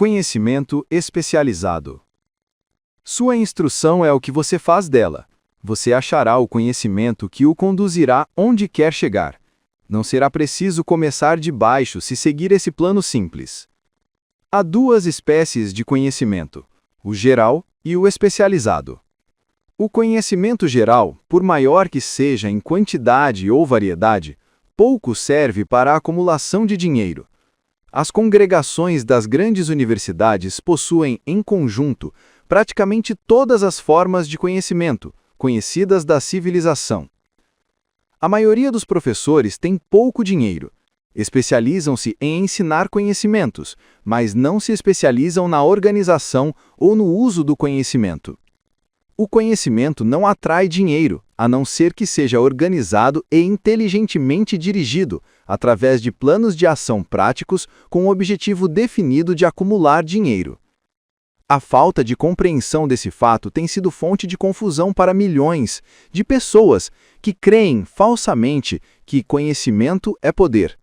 Conhecimento especializado. Sua instrução é o que você faz dela. Você achará o conhecimento que o conduzirá onde quer chegar. Não será preciso começar de baixo se seguir esse plano simples. Há duas espécies de conhecimento: o geral e o especializado. O conhecimento geral, por maior que seja em quantidade ou variedade, pouco serve para a acumulação de dinheiro. As congregações das grandes universidades possuem, em conjunto, praticamente todas as formas de conhecimento, conhecidas da civilização. A maioria dos professores tem pouco dinheiro. Especializam-se em ensinar conhecimentos, mas não se especializam na organização ou no uso do conhecimento. O conhecimento não atrai dinheiro, a não ser que seja organizado e inteligentemente dirigido, através de planos de ação práticos com o objetivo definido de acumular dinheiro. A falta de compreensão desse fato tem sido fonte de confusão para milhões de pessoas que creem falsamente que conhecimento é poder.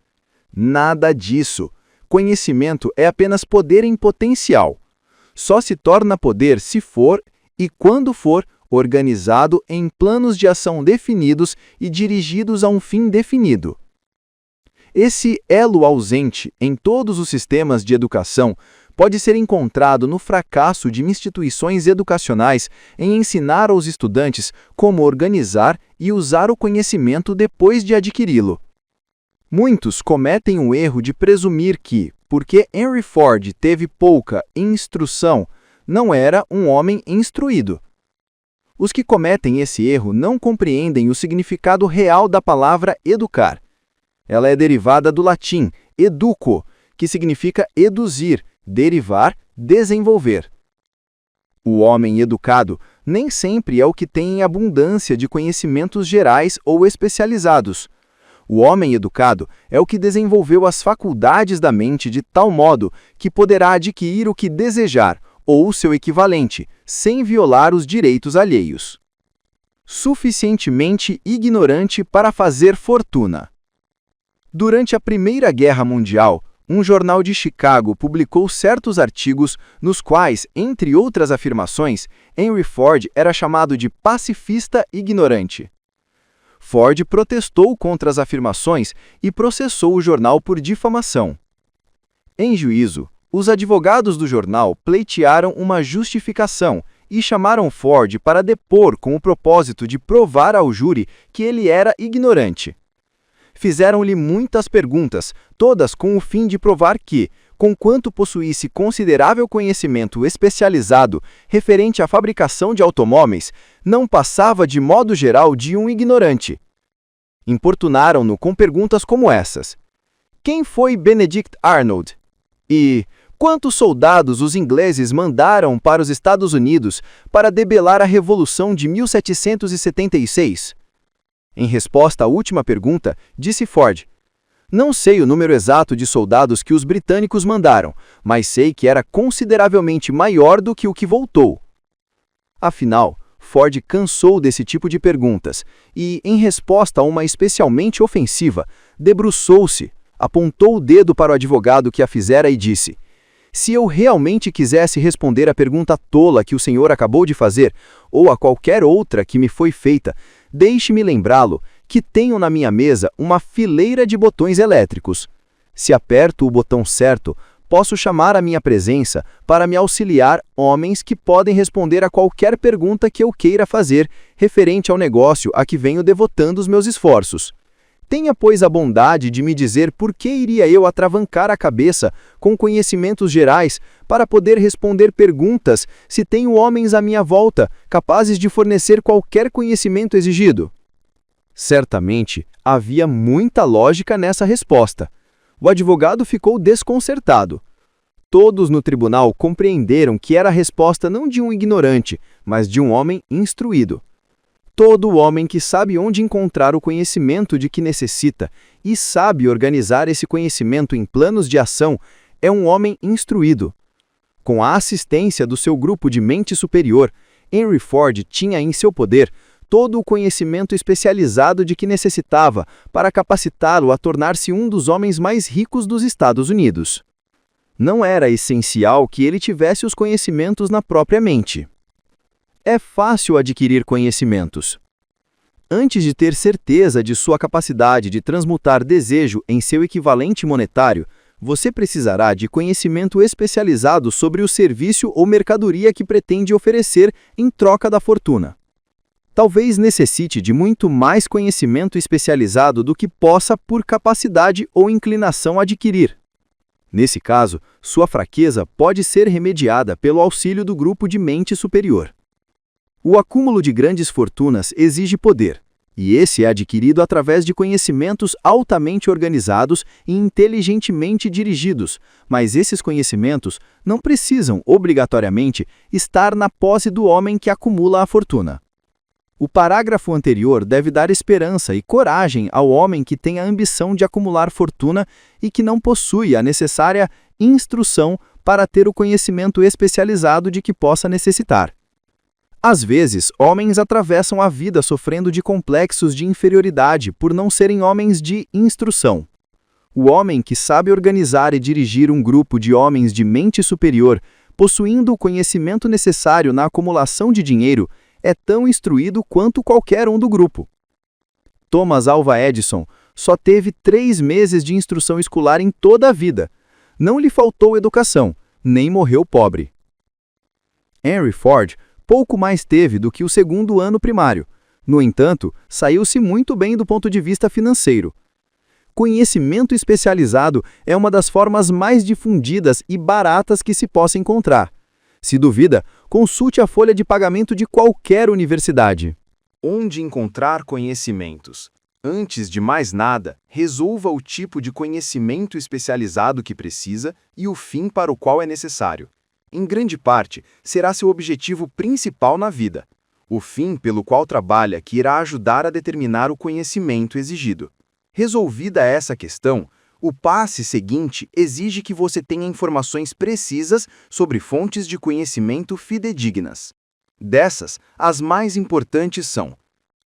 Nada disso. Conhecimento é apenas poder em potencial. Só se torna poder se for e quando for organizado em planos de ação definidos e dirigidos a um fim definido. Esse elo ausente em todos os sistemas de educação pode ser encontrado no fracasso de instituições educacionais em ensinar aos estudantes como organizar e usar o conhecimento depois de adquiri-lo. Muitos cometem o erro de presumir que, porque Henry Ford teve pouca instrução, não era um homem instruído. Os que cometem esse erro não compreendem o significado real da palavra educar. Ela é derivada do latim educo, que significa eduzir, derivar, desenvolver. O homem educado nem sempre é o que tem abundância de conhecimentos gerais ou especializados. O homem educado é o que desenvolveu as faculdades da mente de tal modo que poderá adquirir o que desejar, ou seu equivalente, sem violar os direitos alheios. Suficientemente ignorante para fazer fortuna. Durante a Primeira Guerra Mundial, um jornal de Chicago publicou certos artigos nos quais, entre outras afirmações, Henry Ford era chamado de pacifista ignorante. Ford protestou contra as afirmações e processou o jornal por difamação. Em juízo, os advogados do jornal pleitearam uma justificação e chamaram Ford para depor com o propósito de provar ao júri que ele era ignorante. Fizeram-lhe muitas perguntas, todas com o fim de provar que, conquanto possuísse considerável conhecimento especializado referente à fabricação de automóveis, não passava de modo geral de um ignorante. Importunaram-no com perguntas como essas: quem foi Benedict Arnold? E quantos soldados os ingleses mandaram para os Estados Unidos para debelar a Revolução de 1776? Em resposta à última pergunta, disse Ford: não sei o número exato de soldados que os britânicos mandaram, mas sei que era consideravelmente maior do que o que voltou. Afinal, Ford cansou desse tipo de perguntas e, em resposta a uma especialmente ofensiva, debruçou-se, apontou o dedo para o advogado que a fizera e disse: se eu realmente quisesse responder à pergunta tola que o senhor acabou de fazer, ou a qualquer outra que me foi feita, deixe-me lembrá-lo que tenho na minha mesa uma fileira de botões elétricos. Se aperto o botão certo, posso chamar à minha presença para me auxiliar homens que podem responder a qualquer pergunta que eu queira fazer referente ao negócio a que venho devotando os meus esforços. Tenha, pois, a bondade de me dizer por que iria eu atravancar a cabeça com conhecimentos gerais para poder responder perguntas se tenho homens à minha volta capazes de fornecer qualquer conhecimento exigido. Certamente, havia muita lógica nessa resposta. O advogado ficou desconcertado. Todos no tribunal compreenderam que era a resposta não de um ignorante, mas de um homem instruído. Todo homem que sabe onde encontrar o conhecimento de que necessita e sabe organizar esse conhecimento em planos de ação é um homem instruído. Com a assistência do seu grupo de mente superior, Henry Ford tinha em seu poder todo o conhecimento especializado de que necessitava para capacitá-lo a tornar-se um dos homens mais ricos dos Estados Unidos. Não era essencial que ele tivesse os conhecimentos na própria mente. É fácil adquirir conhecimentos. Antes de ter certeza de sua capacidade de transmutar desejo em seu equivalente monetário, você precisará de conhecimento especializado sobre o serviço ou mercadoria que pretende oferecer em troca da fortuna. Talvez necessite de muito mais conhecimento especializado do que possa, por capacidade ou inclinação, adquirir. Nesse caso, sua fraqueza pode ser remediada pelo auxílio do grupo de mente superior. O acúmulo de grandes fortunas exige poder, e esse é adquirido através de conhecimentos altamente organizados e inteligentemente dirigidos, mas esses conhecimentos não precisam, obrigatoriamente, estar na posse do homem que acumula a fortuna. O parágrafo anterior deve dar esperança e coragem ao homem que tem a ambição de acumular fortuna e que não possui a necessária instrução para ter o conhecimento especializado de que possa necessitar. Às vezes, homens atravessam a vida sofrendo de complexos de inferioridade por não serem homens de instrução. O homem que sabe organizar e dirigir um grupo de homens de mente superior, possuindo o conhecimento necessário na acumulação de dinheiro, é tão instruído quanto qualquer um do grupo. Thomas Alva Edison só teve 3 meses de instrução escolar em toda a vida. Não lhe faltou educação, nem morreu pobre. Henry Ford pouco mais teve do que o 2º ano primário. No entanto, saiu-se muito bem do ponto de vista financeiro. Conhecimento especializado é uma das formas mais difundidas e baratas que se possa encontrar. Se duvida, consulte a folha de pagamento de qualquer universidade. Onde encontrar conhecimentos? Antes de mais nada, resolva o tipo de conhecimento especializado que precisa e o fim para o qual é necessário. Em grande parte, será seu objetivo principal na vida, o fim pelo qual trabalha que irá ajudar a determinar o conhecimento exigido. Resolvida essa questão, o passo seguinte exige que você tenha informações precisas sobre fontes de conhecimento fidedignas. Dessas, as mais importantes são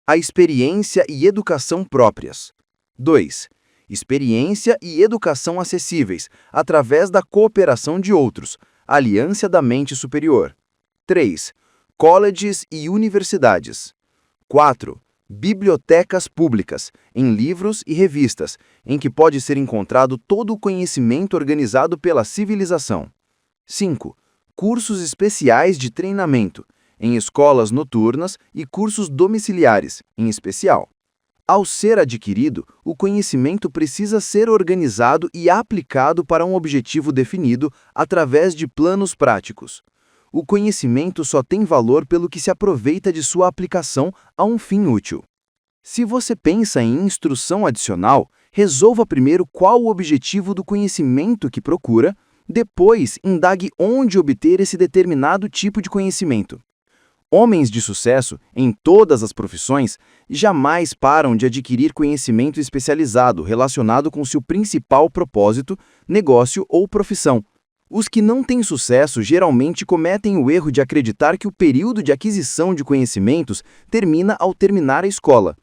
a experiência e educação próprias. 2. Experiência e educação acessíveis, através da cooperação de outros, aliança da mente superior. 3. Colleges e universidades. 4. Bibliotecas públicas, em livros e revistas, em que pode ser encontrado todo o conhecimento organizado pela civilização. 5. Cursos especiais de treinamento, em escolas noturnas e cursos domiciliares, em especial. Ao ser adquirido, o conhecimento precisa ser organizado e aplicado para um objetivo definido através de planos práticos. O conhecimento só tem valor pelo que se aproveita de sua aplicação a um fim útil. Se você pensa em instrução adicional, resolva primeiro qual o objetivo do conhecimento que procura, depois indague onde obter esse determinado tipo de conhecimento. Homens de sucesso, em todas as profissões, jamais param de adquirir conhecimento especializado relacionado com seu principal propósito, negócio ou profissão. Os que não têm sucesso geralmente cometem o erro de acreditar que o período de aquisição de conhecimentos termina ao terminar a escola.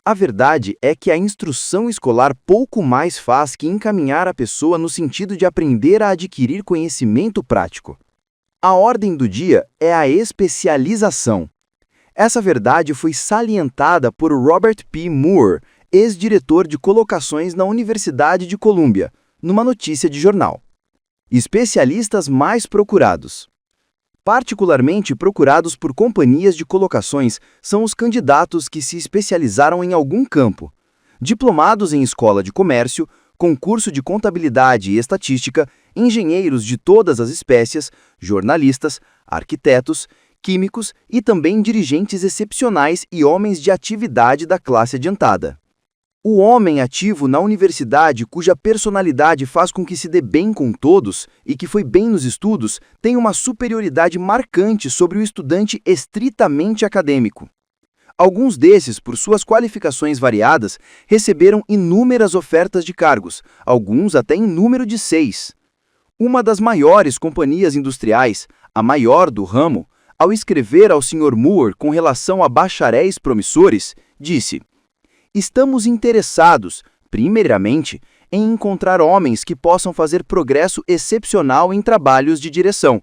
A verdade é que a instrução escolar pouco mais faz que encaminhar a pessoa no sentido de aprender a adquirir conhecimento prático. A ordem do dia é a especialização. Essa verdade foi salientada por Robert P. Moore, ex-diretor de colocações na Universidade de Colômbia, numa notícia de jornal. Especialistas mais procurados. Particularmente procurados por companhias de colocações são os candidatos que se especializaram em algum campo. Diplomados em escola de comércio, concurso de contabilidade e estatística, engenheiros de todas as espécies, jornalistas, arquitetos, químicos e também dirigentes excepcionais e homens de atividade da classe adiantada. O homem ativo na universidade, cuja personalidade faz com que se dê bem com todos e que foi bem nos estudos, tem uma superioridade marcante sobre o estudante estritamente acadêmico. Alguns desses, por suas qualificações variadas, receberam inúmeras ofertas de cargos, alguns até em número de 6. Uma das maiores companhias industriais, a maior do ramo, ao escrever ao Sr. Moore com relação a bacharéis promissores, disse: "Estamos interessados, primeiramente, em encontrar homens que possam fazer progresso excepcional em trabalhos de direção.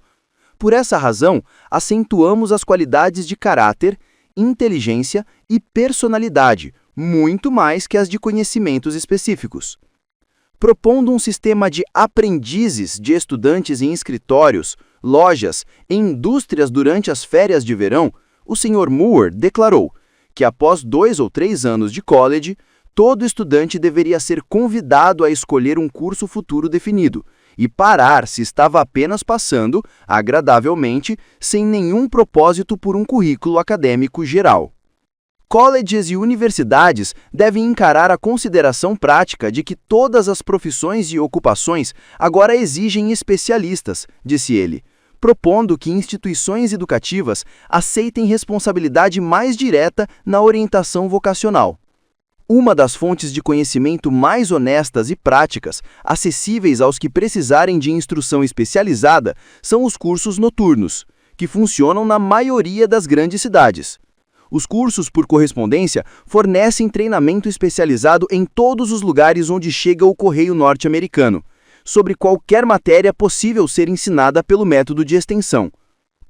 Por essa razão, acentuamos as qualidades de caráter, inteligência e personalidade, muito mais que as de conhecimentos específicos. Propondo um sistema de aprendizes de estudantes em escritórios, lojas e indústrias durante as férias de verão, o Sr. Moore declarou que após 2 ou 3 anos de college, todo estudante deveria ser convidado a escolher um curso futuro definido e parar se estava apenas passando, agradavelmente, sem nenhum propósito por um currículo acadêmico geral. Colleges e universidades devem encarar a consideração prática de que todas as profissões e ocupações agora exigem especialistas, disse ele, propondo que instituições educativas aceitem responsabilidade mais direta na orientação vocacional. Uma das fontes de conhecimento mais honestas e práticas, acessíveis aos que precisarem de instrução especializada, são os cursos noturnos, que funcionam na maioria das grandes cidades. Os cursos por correspondência fornecem treinamento especializado em todos os lugares onde chega o correio norte-americano, sobre qualquer matéria possível ser ensinada pelo método de extensão.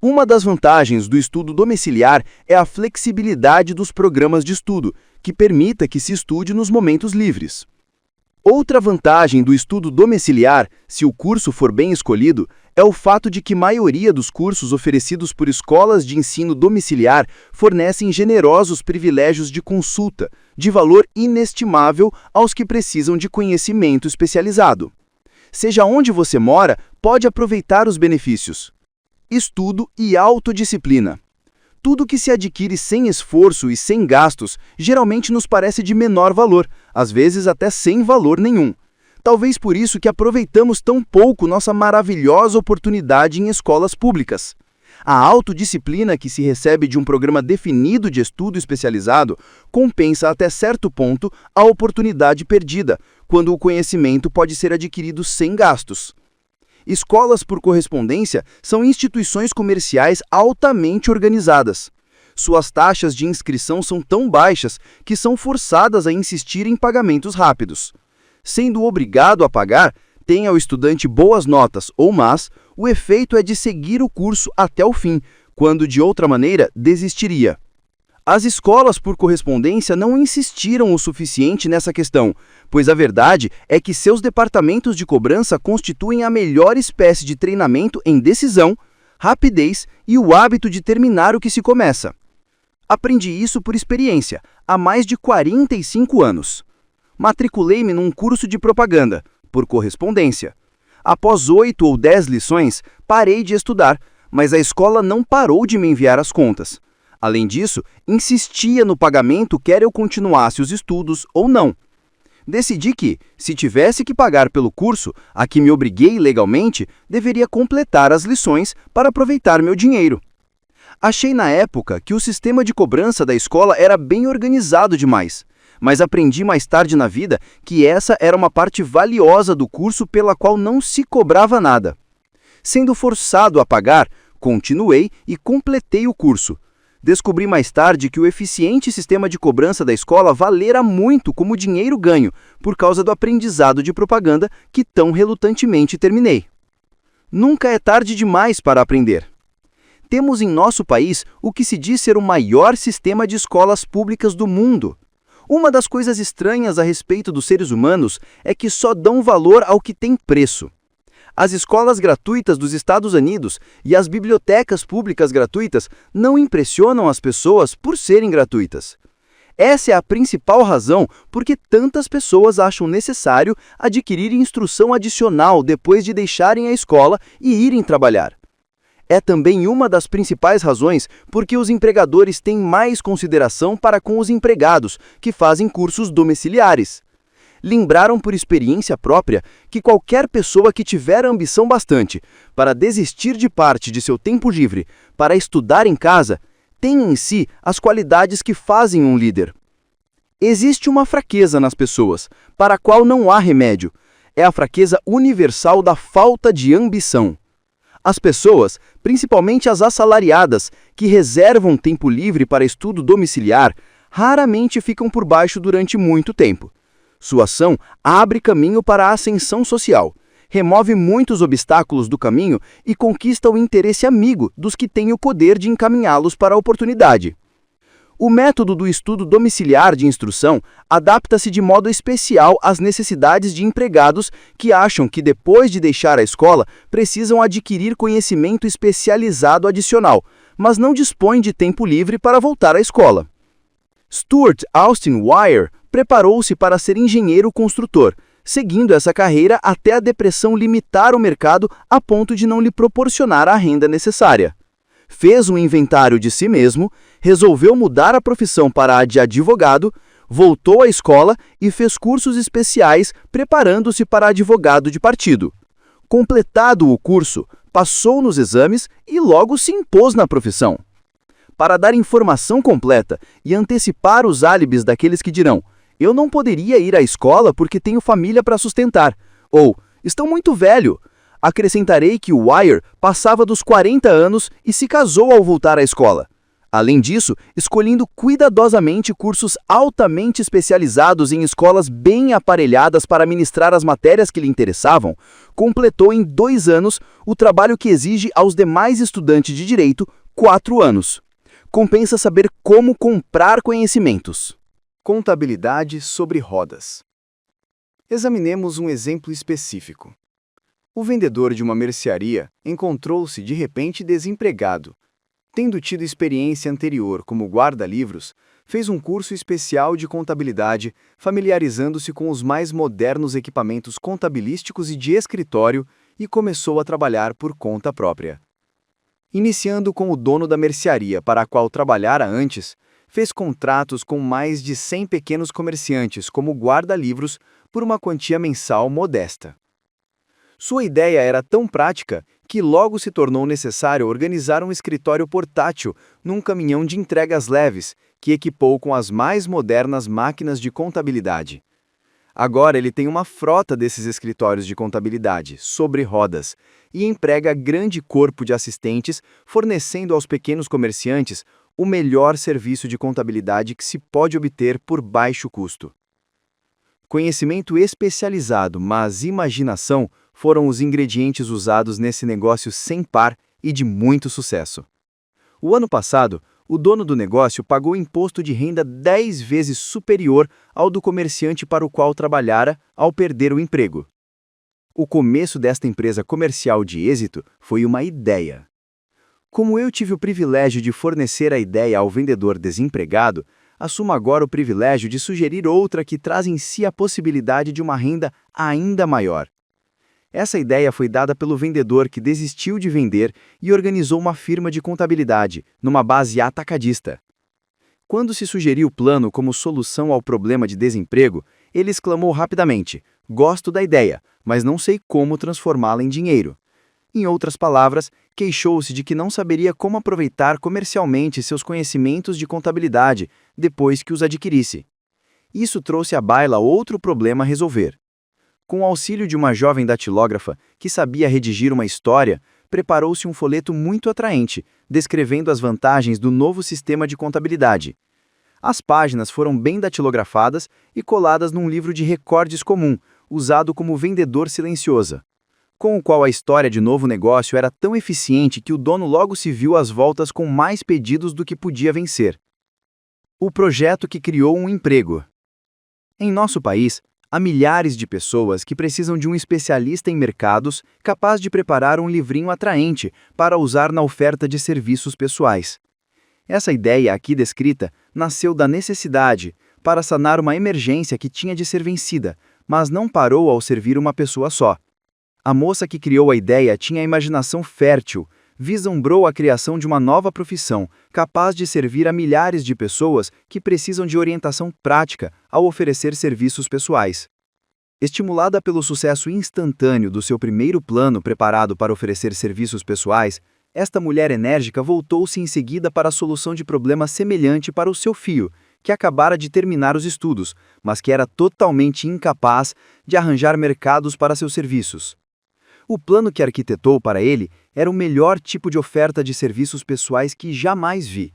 Uma das vantagens do estudo domiciliar é a flexibilidade dos programas de estudo, que permita que se estude nos momentos livres. Outra vantagem do estudo domiciliar, se o curso for bem escolhido, é o fato de que a maioria dos cursos oferecidos por escolas de ensino domiciliar fornecem generosos privilégios de consulta, de valor inestimável aos que precisam de conhecimento especializado. Seja onde você mora, pode aproveitar os benefícios. Estudo e autodisciplina. Tudo que se adquire sem esforço e sem gastos geralmente nos parece de menor valor, às vezes até sem valor nenhum. Talvez por isso que aproveitamos tão pouco nossa maravilhosa oportunidade em escolas públicas. A autodisciplina que se recebe de um programa definido de estudo especializado compensa até certo ponto a oportunidade perdida, quando o conhecimento pode ser adquirido sem gastos. Escolas por correspondência são instituições comerciais altamente organizadas. Suas taxas de inscrição são tão baixas que são forçadas a insistir em pagamentos rápidos. Sendo obrigado a pagar, tenha o estudante boas notas ou más, o efeito é de seguir o curso até o fim, quando de outra maneira desistiria. As escolas por correspondência não insistiram o suficiente nessa questão, pois a verdade é que seus departamentos de cobrança constituem a melhor espécie de treinamento em decisão, rapidez e o hábito de terminar o que se começa. Aprendi isso por experiência, há mais de 45 anos. Matriculei-me num curso de propaganda, por correspondência. Após 8 ou 10 lições, parei de estudar, mas a escola não parou de me enviar as contas. Além disso, insistia no pagamento quer eu continuasse os estudos ou não. Decidi que, se tivesse que pagar pelo curso, a que me obriguei legalmente, deveria completar as lições para aproveitar meu dinheiro. Achei na época que o sistema de cobrança da escola era bem organizado demais, mas aprendi mais tarde na vida que essa era uma parte valiosa do curso pela qual não se cobrava nada. Sendo forçado a pagar, continuei e completei o curso. Descobri mais tarde que o eficiente sistema de cobrança da escola valera muito como dinheiro ganho, por causa do aprendizado de propaganda que tão relutantemente terminei. Nunca é tarde demais para aprender. Temos em nosso país o que se diz ser o maior sistema de escolas públicas do mundo. Uma das coisas estranhas a respeito dos seres humanos é que só dão valor ao que tem preço. As escolas gratuitas dos Estados Unidos e as bibliotecas públicas gratuitas não impressionam as pessoas por serem gratuitas. Essa é a principal razão por que tantas pessoas acham necessário adquirir instrução adicional depois de deixarem a escola e irem trabalhar. É também uma das principais razões por que os empregadores têm mais consideração para com os empregados que fazem cursos domiciliares. Lembraram por experiência própria que qualquer pessoa que tiver ambição bastante para desistir de parte de seu tempo livre para estudar em casa, tem em si as qualidades que fazem um líder. Existe uma fraqueza nas pessoas, para a qual não há remédio. É a fraqueza universal da falta de ambição. As pessoas, principalmente as assalariadas, que reservam tempo livre para estudo domiciliar, raramente ficam por baixo durante muito tempo. Sua ação abre caminho para a ascensão social, remove muitos obstáculos do caminho e conquista o interesse amigo dos que têm o poder de encaminhá-los para a oportunidade. O método do estudo domiciliar de instrução adapta-se de modo especial às necessidades de empregados que acham que, depois de deixar a escola, precisam adquirir conhecimento especializado adicional, mas não dispõem de tempo livre para voltar à escola. Stuart Austin Wire preparou-se para ser engenheiro construtor, seguindo essa carreira até a depressão limitar o mercado a ponto de não lhe proporcionar a renda necessária. Fez um inventário de si mesmo, resolveu mudar a profissão para a de advogado, voltou à escola e fez cursos especiais preparando-se para advogado de partido. Completado o curso, passou nos exames e logo se impôs na profissão. Para dar informação completa e antecipar os álibis daqueles que dirão: "Eu não poderia ir à escola porque tenho família para sustentar", ou "Estou muito velho", acrescentarei que o Wire passava dos 40 anos e se casou ao voltar à escola. Além disso, escolhendo cuidadosamente cursos altamente especializados em escolas bem aparelhadas para ministrar as matérias que lhe interessavam, completou em 2 anos o trabalho que exige aos demais estudantes de direito 4 anos. Compensa saber como comprar conhecimentos. Contabilidade sobre rodas. Examinemos um exemplo específico. O vendedor de uma mercearia encontrou-se de repente desempregado. Tendo tido experiência anterior como guarda-livros, fez um curso especial de contabilidade, familiarizando-se com os mais modernos equipamentos contabilísticos e de escritório e começou a trabalhar por conta própria. Iniciando com o dono da mercearia para a qual trabalhara antes, fez contratos com mais de 100 pequenos comerciantes como guarda-livros por uma quantia mensal modesta. Sua ideia era tão prática que logo se tornou necessário organizar um escritório portátil num caminhão de entregas leves que equipou com as mais modernas máquinas de contabilidade. Agora ele tem uma frota desses escritórios de contabilidade, sobre rodas, e emprega grande corpo de assistentes, fornecendo aos pequenos comerciantes o melhor serviço de contabilidade que se pode obter por baixo custo. Conhecimento especializado, mas imaginação foram os ingredientes usados nesse negócio sem par e de muito sucesso. O ano passado, o dono do negócio pagou imposto de renda 10 vezes superior ao do comerciante para o qual trabalhara ao perder o emprego. O começo desta empresa comercial de êxito foi uma ideia. Como eu tive o privilégio de fornecer a ideia ao vendedor desempregado, assumo agora o privilégio de sugerir outra que traz em si a possibilidade de uma renda ainda maior. Essa ideia foi dada pelo vendedor que desistiu de vender e organizou uma firma de contabilidade, numa base atacadista. Quando se sugeriu o plano como solução ao problema de desemprego, ele exclamou rapidamente: "Gosto da ideia, mas não sei como transformá-la em dinheiro." Em outras palavras, queixou-se de que não saberia como aproveitar comercialmente seus conhecimentos de contabilidade depois que os adquirisse. Isso trouxe à baila outro problema a resolver. Com o auxílio de uma jovem datilógrafa que sabia redigir uma história, preparou-se um folheto muito atraente, descrevendo as vantagens do novo sistema de contabilidade. As páginas foram bem datilografadas e coladas num livro de recordes comum, usado como vendedor silencioso, com o qual a história de novo negócio era tão eficiente que o dono logo se viu às voltas com mais pedidos do que podia vencer. O projeto que criou um emprego. Em nosso país, há milhares de pessoas que precisam de um especialista em mercados capaz de preparar um livrinho atraente para usar na oferta de serviços pessoais. Essa ideia aqui descrita nasceu da necessidade para sanar uma emergência que tinha de ser vencida, mas não parou ao servir uma pessoa só. A moça que criou a ideia tinha a imaginação fértil, vislumbrou a criação de uma nova profissão, capaz de servir a milhares de pessoas que precisam de orientação prática ao oferecer serviços pessoais. Estimulada pelo sucesso instantâneo do seu primeiro plano preparado para oferecer serviços pessoais, esta mulher enérgica voltou-se em seguida para a solução de problema semelhante para o seu filho, que acabara de terminar os estudos, mas que era totalmente incapaz de arranjar mercados para seus serviços. O plano que arquitetou para ele era o melhor tipo de oferta de serviços pessoais que jamais vi.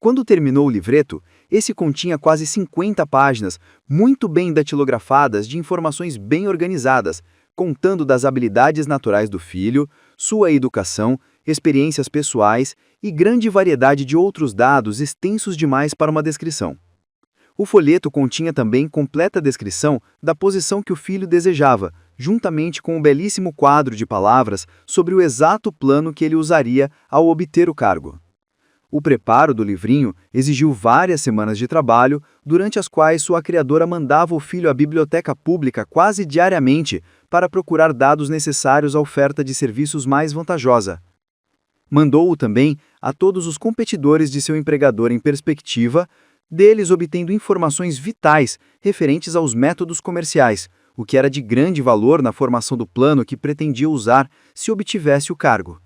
Quando terminou o livreto, Esse continha quase 50 páginas, muito bem datilografadas, de informações bem organizadas, contando das habilidades naturais do filho, sua educação, experiências pessoais e grande variedade de outros dados extensos demais para uma descrição. O folheto continha também completa descrição da posição que o filho desejava, juntamente com um belíssimo quadro de palavras sobre o exato plano que ele usaria ao obter o cargo. O preparo do livrinho exigiu várias semanas de trabalho, durante as quais sua criadora mandava o filho à biblioteca pública quase diariamente para procurar dados necessários à oferta de serviços mais vantajosa. Mandou-o também a todos os competidores de seu empregador em perspectiva, deles obtendo informações vitais referentes aos métodos comerciais, o que era de grande valor na formação do plano que pretendia usar se obtivesse o cargo.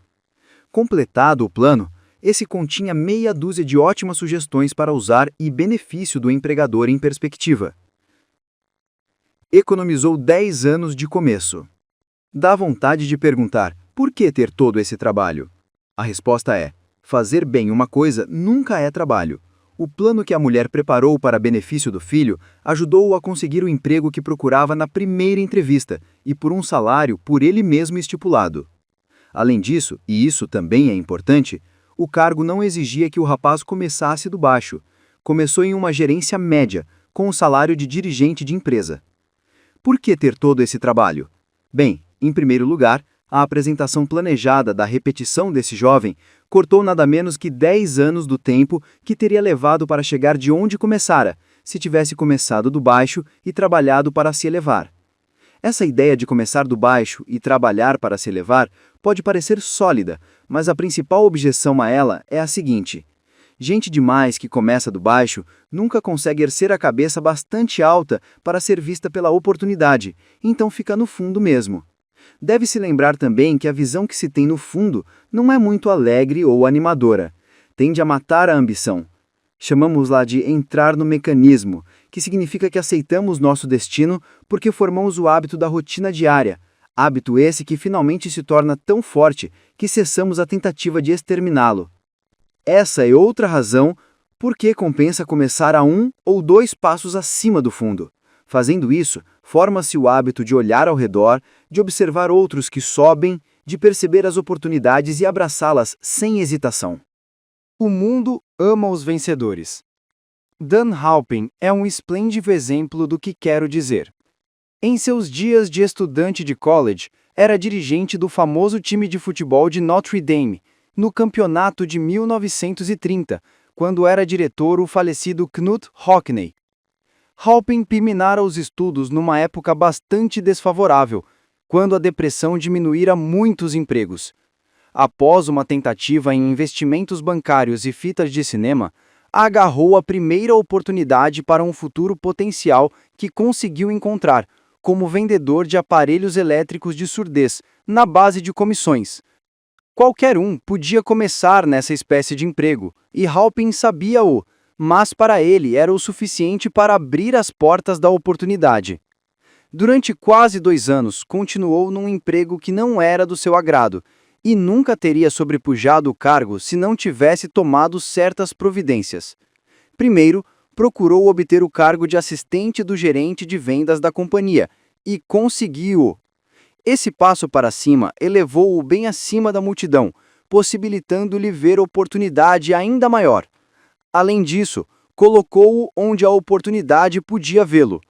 Completado o plano, esse continha meia dúzia de ótimas sugestões para usar e benefício do empregador em perspectiva. Economizou 10 anos de começo. Dá vontade de perguntar, por que ter todo esse trabalho? A resposta é, fazer bem uma coisa nunca é trabalho. O plano que a mulher preparou para benefício do filho ajudou-o a conseguir o emprego que procurava na primeira entrevista e por um salário por ele mesmo estipulado. Além disso, e isso também é importante, o cargo não exigia que o rapaz começasse do baixo. Começou em uma gerência média, com o salário de dirigente de empresa. Por que ter todo esse trabalho? Bem, em primeiro lugar, a apresentação planejada da repetição desse jovem cortou nada menos que 10 anos do tempo que teria levado para chegar de onde começara, se tivesse começado do baixo e trabalhado para se elevar. Essa ideia de começar do baixo e trabalhar para se elevar pode parecer sólida, mas a principal objeção a ela é a seguinte: gente demais que começa do baixo nunca consegue erguer a cabeça bastante alta para ser vista pela oportunidade, então fica no fundo mesmo. Deve-se lembrar também que a visão que se tem no fundo não é muito alegre ou animadora. Tende a matar a ambição. Chamamos-la de entrar no mecanismo, que significa que aceitamos nosso destino porque formamos o hábito da rotina diária, hábito esse que finalmente se torna tão forte que cessamos a tentativa de exterminá-lo. Essa é outra razão por que compensa começar a 1 ou 2 passos acima do fundo. Fazendo isso, forma-se o hábito de olhar ao redor, de observar outros que sobem, de perceber as oportunidades e abraçá-las sem hesitação. O mundo ama os vencedores. Dan Halpin é um esplêndido exemplo do que quero dizer. Em seus dias de estudante de college, era dirigente do famoso time de futebol de Notre Dame, no campeonato de 1930, quando era diretor o falecido Knut Hockney. Halpin terminara os estudos numa época bastante desfavorável, quando a depressão diminuíra muitos empregos. Após uma tentativa em investimentos bancários e fitas de cinema, agarrou a primeira oportunidade para um futuro potencial que conseguiu encontrar, como vendedor de aparelhos elétricos de surdez, na base de comissões. Qualquer um podia começar nessa espécie de emprego, e Halpin sabia-o, mas para ele era o suficiente para abrir as portas da oportunidade. Durante quase 2 anos, continuou num emprego que não era do seu agrado, e nunca teria sobrepujado o cargo se não tivesse tomado certas providências. Primeiro, procurou obter o cargo de assistente do gerente de vendas da companhia, e conseguiu-o. Esse passo para cima elevou-o bem acima da multidão, possibilitando-lhe ver oportunidade ainda maior. Além disso, colocou-o onde a oportunidade podia vê-lo.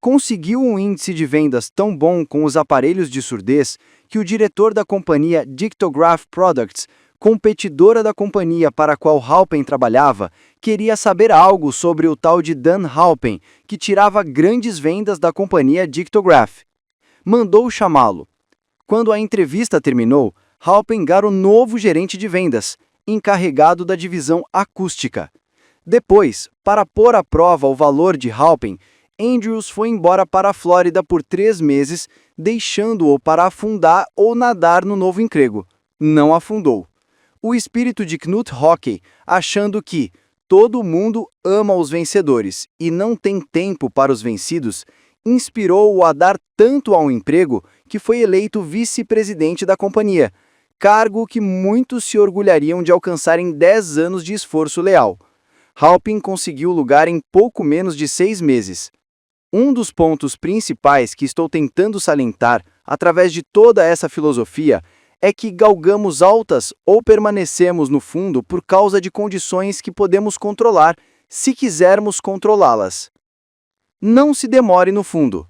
Conseguiu um índice de vendas tão bom com os aparelhos de surdez que o diretor da companhia Dictograph Products, competidora da companhia para a qual Halpin trabalhava, queria saber algo sobre o tal de Dan Halpin, que tirava grandes vendas da companhia Dictograph. Mandou chamá-lo. Quando a entrevista terminou, Halpin era o novo gerente de vendas, encarregado da divisão acústica. Depois, para pôr à prova o valor de Halpin, Andrews foi embora para a Flórida por 3 meses, deixando-o para afundar ou nadar no novo emprego. Não afundou. O espírito de Knut Hockney, achando que todo mundo ama os vencedores e não tem tempo para os vencidos, inspirou-o a dar tanto ao emprego que foi eleito vice-presidente da companhia, cargo que muitos se orgulhariam de alcançar em 10 anos de esforço leal. Halpin conseguiu lugar em pouco menos de 6 meses. Um dos pontos principais que estou tentando salientar através de toda essa filosofia é que galgamos altas ou permanecemos no fundo por causa de condições que podemos controlar, se quisermos controlá-las. Não se demore no fundo.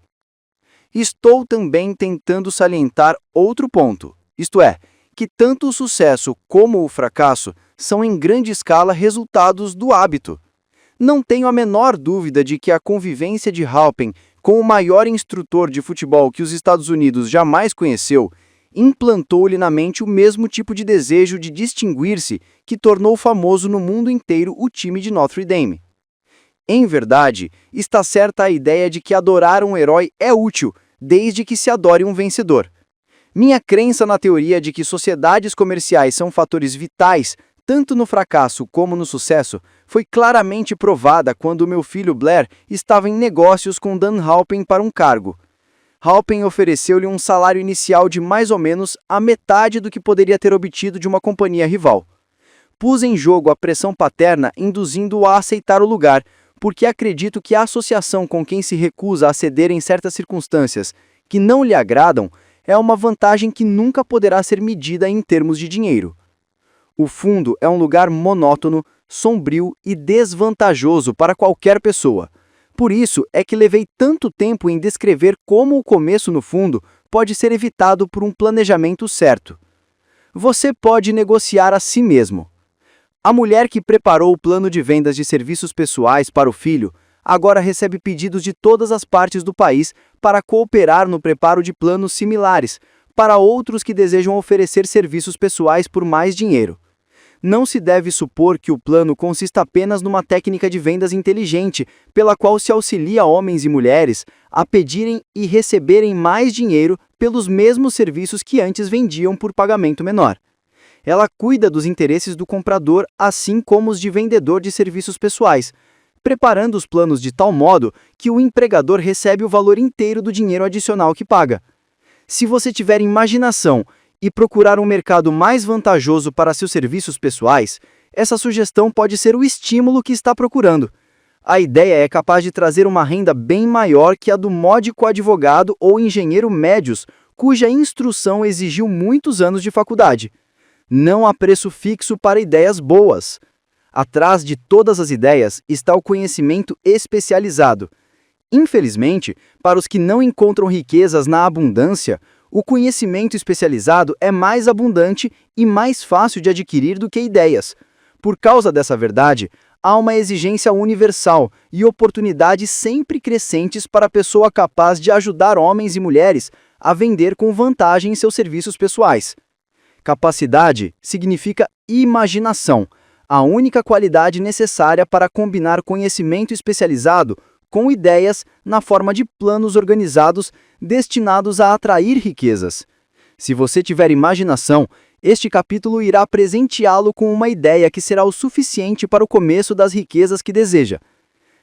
Estou também tentando salientar outro ponto, isto é, que tanto o sucesso como o fracasso são em grande escala resultados do hábito. Não tenho a menor dúvida de que a convivência de Halpin com o maior instrutor de futebol que os Estados Unidos jamais conheceu implantou-lhe na mente o mesmo tipo de desejo de distinguir-se que tornou famoso no mundo inteiro o time de Notre Dame. Em verdade, está certa a ideia de que adorar um herói é útil, desde que se adore um vencedor. Minha crença na teoria de que sociedades comerciais são fatores vitais, tanto no fracasso como no sucesso, foi claramente provada quando meu filho Blair estava em negócios com Dan Halpin para um cargo. Halpin ofereceu-lhe um salário inicial de mais ou menos a metade do que poderia ter obtido de uma companhia rival. Pus em jogo a pressão paterna, induzindo-o a aceitar o lugar, porque acredito que a associação com quem se recusa a ceder em certas circunstâncias que não lhe agradam é uma vantagem que nunca poderá ser medida em termos de dinheiro. O fundo é um lugar monótono, sombrio e desvantajoso para qualquer pessoa. Por isso é que levei tanto tempo em descrever como o começo no fundo pode ser evitado por um planejamento certo. Você pode negociar a si mesmo. A mulher que preparou o plano de vendas de serviços pessoais para o filho agora recebe pedidos de todas as partes do país para cooperar no preparo de planos similares para outros que desejam oferecer serviços pessoais por mais dinheiro. Não se deve supor que o plano consista apenas numa técnica de vendas inteligente, pela qual se auxilia homens e mulheres a pedirem e receberem mais dinheiro pelos mesmos serviços que antes vendiam por pagamento menor. Ela cuida dos interesses do comprador, assim como os de vendedor de serviços pessoais, preparando os planos de tal modo que o empregador recebe o valor inteiro do dinheiro adicional que paga. Se você tiver imaginação e procurar um mercado mais vantajoso para seus serviços pessoais, essa sugestão pode ser o estímulo que está procurando. A ideia é capaz de trazer uma renda bem maior que a do módico advogado ou engenheiro médios, cuja instrução exigiu muitos anos de faculdade. Não há preço fixo para ideias boas. Atrás de todas as ideias está o conhecimento especializado. Infelizmente, para os que não encontram riquezas na abundância, o conhecimento especializado é mais abundante e mais fácil de adquirir do que ideias. Por causa dessa verdade, há uma exigência universal e oportunidades sempre crescentes para a pessoa capaz de ajudar homens e mulheres a vender com vantagem seus serviços pessoais. Capacidade significa imaginação, a única qualidade necessária para combinar conhecimento especializado com ideias na forma de planos organizados destinados a atrair riquezas. Se você tiver imaginação, este capítulo irá presenteá-lo com uma ideia que será o suficiente para o começo das riquezas que deseja.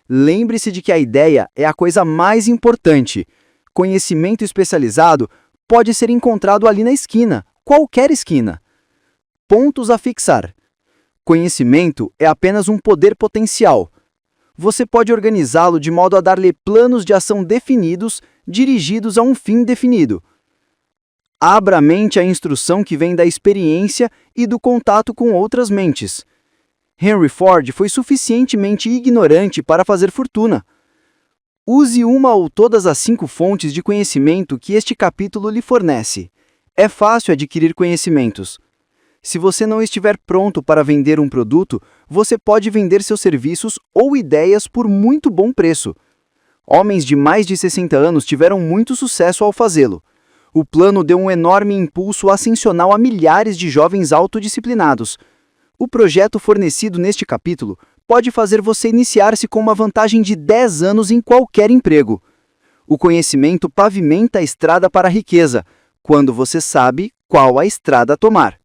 Lembre-se de que a ideia é a coisa mais importante. Conhecimento especializado pode ser encontrado ali na esquina, qualquer esquina. Pontos a fixar. Conhecimento é apenas um poder potencial. Você pode organizá-lo de modo a dar-lhe planos de ação definidos, dirigidos a um fim definido. Abra a mente à instrução que vem da experiência e do contato com outras mentes. Henry Ford foi suficientemente ignorante para fazer fortuna. Use uma ou todas as 5 fontes de conhecimento que este capítulo lhe fornece. É fácil adquirir conhecimentos. Se você não estiver pronto para vender um produto, você pode vender seus serviços ou ideias por muito bom preço. Homens de mais de 60 anos tiveram muito sucesso ao fazê-lo. O plano deu um enorme impulso ascensional a milhares de jovens autodisciplinados. O projeto fornecido neste capítulo pode fazer você iniciar-se com uma vantagem de 10 anos em qualquer emprego. O conhecimento pavimenta a estrada para a riqueza, quando você sabe qual a estrada tomar.